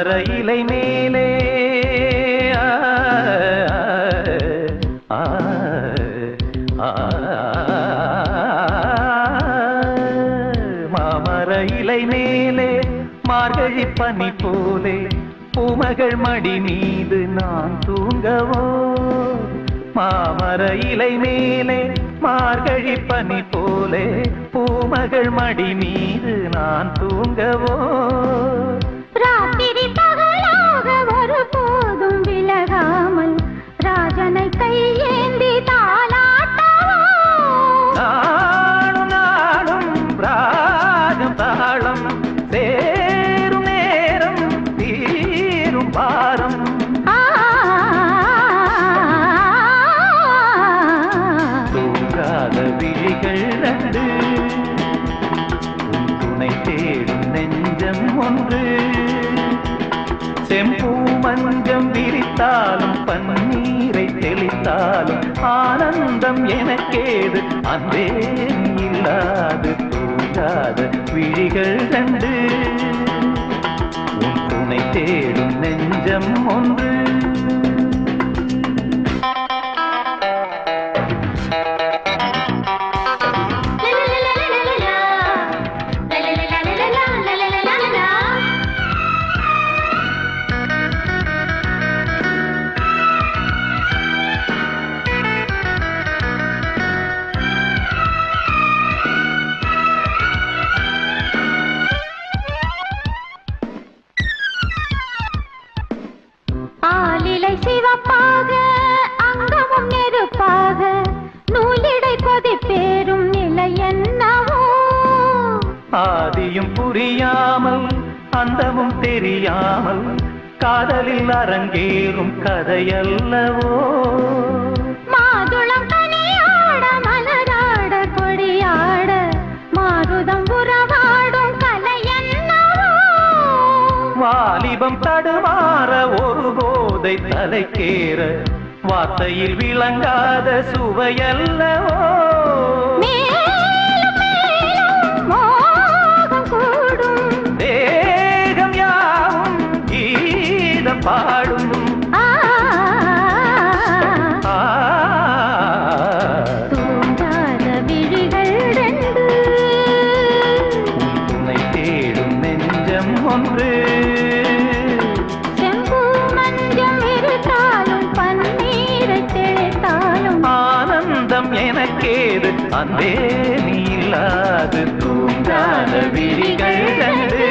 மாமர இலை மேலே மாமர இலை மேலே மார்கழி பனி போலே பூமகள் மடி மீது நான் தூங்கவோ மாமர இலை மேலே மார்கழி பனி போலே பூமகள் மடி மீது நான் தூங்கவோ ராத்திரி பகலாக ஒரு போதும் விலகாமல் ராஜனை கையேந்தி தாலாட்டவோ நாளும் நாளும் ராகம் தாளம் சேரும் நேரம் தீரும் பாரம் தூங்காத விழிகள் ரெண்டு துணை தேடும் நெஞ்சம் ஒன்று செம்பூ மஞ்சம் விரித்தாலும் பன்னீரை தெளித்தாலும் ஆனந்தம் எனக்கேது அன்பே இல்லாது தூங்காத விழிகள் கண்டு உன் துணை தேடும் நெஞ்சம் ஒன்று சிவப்பாக அங்கமும் நெருப்பாக நூலிடை கொதிப்பேறும் நிலை என்னவோ ஆதியும் புரியாமல் அந்தமும் தெரியாமல் காதலில் அரங்கேறும் கதையல்லவோ மாதுளம் தனியாட மலராட கொடியாட மாருதம் உறவாடும் கலை என்னவோ வாலிபம் தடுமாற ஒரு போதை தலைக்கேற வார்த்தையில் விளங்காத சுவையல்லவோ மேலும் மேலும் மோகம் கூடும் தேகம் யாவும் கீதம் பாடும் தூங்காத விழிகள் ரெண்டு துணை தேடும் நெஞ்சம் ஒன்று செம்பூ மஞ்சம் விரித்தாலும் பன்னீரை தெளித்தாலும் ஆனந்தம் எனக்கேது அன்பே நீ இல்லாது தூங்காத விழிகள் கண்டு